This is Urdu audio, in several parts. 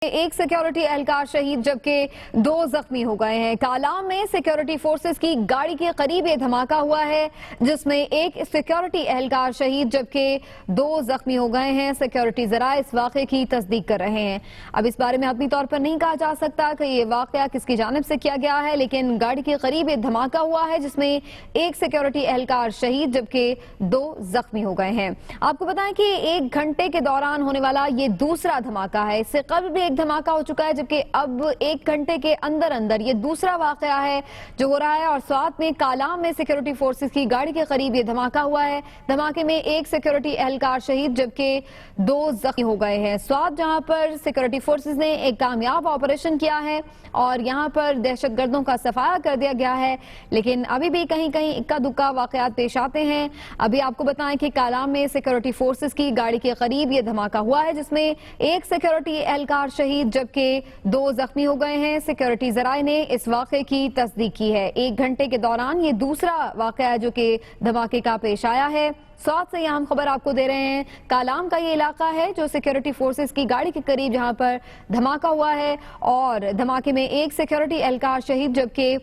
ایک سیکیورٹی اہلکار شہید جبکہ 2 زخمی ہو گئے ہیں۔ کالام میں سیکیورٹی فورسز کی گاڑی کے قریب یہ دھماکہ ہوا ہے جس میں ایک سیکیورٹی اہلکار شہید جبکہ 2 زخمی ہو گئے ہیں۔ سیکیورٹی ذرائع اس واقعے کی تصدیق کر رہے ہیں۔ اب اس بارے میں حتمی طور پر نہیں کہا جا سکتا کہ یہ واقعہ کس کی جانب سے کیا گیا ہے، لیکن گاڑی کے قریب یہ دھماکہ ہوا ہے جس میں ایک سیکیورٹی اہلکار شہید جبکہ 2 زخمی ہو گئے ہیں۔ آپ کو بتائیں کہ 1 گھنٹے کے دوران ہونے والا یہ دوسرا دھماکہ ہے۔ اس سے قبل بھی دھماکہ ہو چکا ہے جبکہ اب 1 گھنٹے کے اندر یہ دوسرا واقعہ ہے جو ہو رہا ہے، اور سوات میں کالام میں سیکیورٹی فورسز کی گاڑی کے قریب یہ دھماکہ ہوا ہے۔ دھماکے میں ایک سیکیورٹی اہلکار شہید جبکہ 2 زخمی ہو گئے ہیں۔ سوات جہاں پر سیکیورٹی فورسز نے ایک کامیاب آپریشن کیا ہے اور یہاں پر دہشت گردوں کا صفایا کر دیا گیا ہے، لیکن ابھی بھی کہیں اکا دکا واقعات پیش آتے ہیں۔ ابھی آپ کو بتائیں کہ کالام میں سیکیورٹی فورسز کی گاڑی کے قریب یہ دھماکہ ہوا ہے جس میں ایک سیکیورٹی اہلکار شہید جبکہ 2 زخمی ہو گئے ہیں۔ سیکیورٹی ذرائع نے اس واقعے کی تصدیق کی ہے۔ 1 گھنٹے کے دوران یہ دوسرا واقعہ ہے جو کہ دھماکے کا پیش آیا ہے۔ سوات سے یہاں ہم خبر آپ کو دے رہے ہیں۔ کالام کا یہ علاقہ ہے جو سیکیورٹی فورسز کی گاڑی کے قریب جہاں پر دھماکہ ہوا ہے، اور دھماکے میں ایک سیکیورٹی اہلکار شہید جبکہ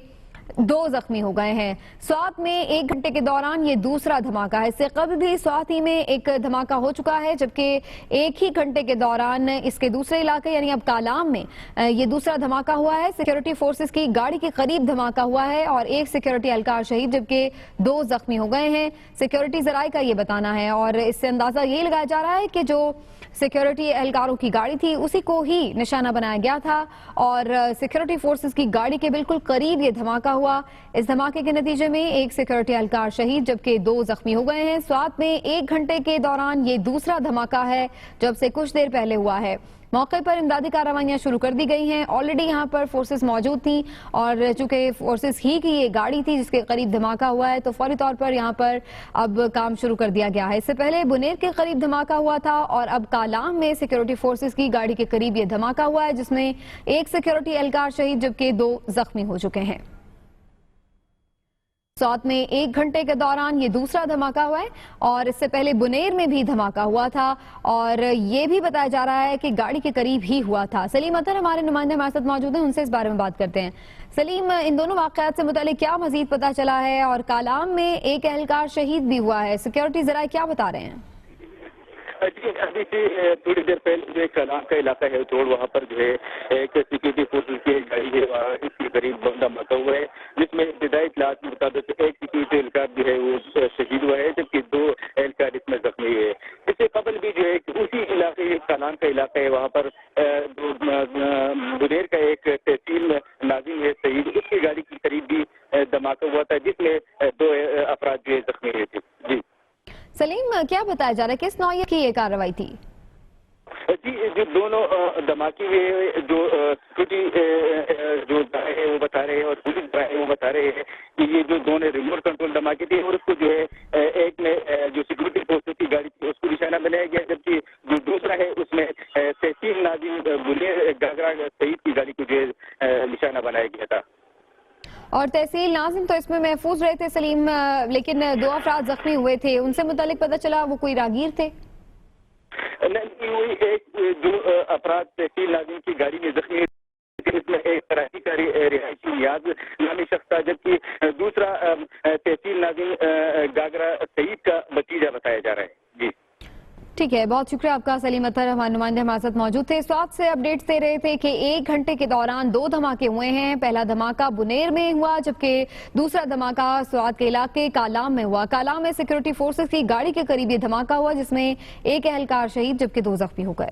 2 زخمی ہو گئے ہیں۔ سوات میں 1 گھنٹے کے دوران یہ دوسرا دھماکہ ہے۔ اس سے قبل بھی سوات ہی میں ایک دھماکہ ہو چکا ہے جبکہ 1 ہی گھنٹے کے دوران اس کے دوسرے علاقے یعنی اب کالام میں یہ دوسرا دھماکہ ہوا ہے۔ سیکیورٹی فورسز کی گاڑی کے قریب دھماکہ ہوا ہے اور ایک سیکیورٹی اہلکار شہید جبکہ 2 زخمی ہو گئے ہیں۔ سیکیورٹی ذرائع کا یہ بتانا ہے، اور اس سے اندازہ یہ لگایا جا رہا ہے کہ جو سیکیورٹی اہلکاروں کی گاڑی تھی اسی کو ہی نشانہ بنایا گیا تھا، اور سیکیورٹی فورسز کی گاڑی کے بالکل قریب یہ دھماکہ ہوا۔ اس دھماکے کے نتیجے میں ایک سیکیورٹی اہلکار شہید جبکہ 2 زخمی ہو گئے ہیں۔ سوات میں 1 گھنٹے کے دوران یہ دوسرا دھماکہ ہے جب سے کچھ دیر پہلے ہوا ہے۔ موقع پر امدادی کارروائیاں شروع کر دی گئی ہیں۔ آلریڈی یہاں پر فورسز موجود تھیں، اور چونکہ فورسز ہی کی یہ گاڑی تھی جس کے قریب دھماکہ ہوا ہے تو فوری طور پر یہاں پر اب کام شروع کر دیا گیا ہے۔ اس سے پہلے بنیر کے قریب دھماکہ ہوا تھا، اور اب کالام میں سیکیورٹی فورسز کی گاڑی کے قریب یہ دھماکہ ہوا ہے جس میں ایک سیکیورٹی اہلکار شہید جبکہ 2 زخمی ہو چکے ہیں۔ سوات میں 1 گھنٹے کے دوران یہ دوسرا دھماکہ ہوا ہے، اور اس سے پہلے بنیر میں بھی دھماکہ ہوا تھا، اور یہ بھی بتایا جا رہا ہے کہ گاڑی کے قریب ہی ہوا تھا۔ سلیم اطہر ہمارے نمائندے ہمارے ساتھ موجود ہیں، ان سے اس بارے میں بات کرتے ہیں۔ سلیم، ان دونوں واقعات سے متعلق کیا مزید پتہ چلا ہے، اور کالام میں ایک اہلکار شہید بھی ہوا ہے، سیکیورٹی ذرائع کیا بتا رہے ہیں؟ ابھی سے تھوڑی دیر پہلے جو کالام کا علاقہ ہے توڑ، وہاں پر جو ہے ایک سیکیورٹی فورسز کی گاڑی ہے، اس کے قریب دھماکہ ہوا ہے جس میں ابتدائی اطلاعات کے مطابق ایک سیکیورٹی اہلکار جو ہے وہ شہید ہوا ہے جبکہ 2 اہلکار اس میں زخمی ہوئے۔ اس سے قبل بھی جو ہے اسی علاقے کالام کا علاقہ ہے، وہاں پر بنیر کا ایک تحصیل ناظم ہے شہید، اس کی گاڑی کے قریب بھی دھماکہ ہوا تھا جس میں 2 افراد جو ہے زخمی ہوئے تھے۔ جی سلیم، کیا بتایا جا رہا ہے، کس نوعیت کی یہ کارروائی تھی؟ جی، جو دونوں دھماکے جو سیکورٹی جو ہے وہ بتا رہے ہیں اور پولیس وہ بتا رہے ہیں کہ یہ جو دونوں ریموٹ کنٹرول دھماکے تھے، اور اس کو جو ہے ایک میں جو سیکورٹی فورسز کی گاڑی تھی اس کو نشانہ بنایا گیا، جبکہ جو دوسرا ہے اس میں تحصیل ناظم بنیر گاگرا شہید کی گاڑی کو جو ہے نشانہ بنایا گیا تھا۔ اور تحصیل ناظم تو اس میں محفوظ رہے تھے سلیم، لیکن 2 افراد زخمی ہوئے تھے، ان سے متعلق پتہ چلا وہ کوئی راہگیر تھے؟ ایک جو افراد تحصیل ناظم کی گاڑی میں زخمی، اس میں ایک کراچی کا رہائشی نیاز نامی شخص تھا، جبکہ دوسرا تحصیل ناظم گاگرا شہید کا بھتیجا بتایا جا رہا ہے۔ جی ٹھیک ہے، بہت شکریہ آپ کا سلیم اطہر، ہمارے نمائندے ہمارے ساتھ موجود تھے۔ سوات سے اپڈیٹس دے رہے تھے کہ 1 گھنٹے کے دوران 2 دھماکے ہوئے ہیں۔ پہلا دھماکہ بنیر میں ہوا جبکہ دوسرا دھماکہ سوات کے علاقے کالام میں ہوا۔ کالام میں سیکیورٹی فورسز کی گاڑی کے قریب یہ دھماکہ ہوا جس میں ایک اہلکار شہید جبکہ 2 زخمی ہو گئے۔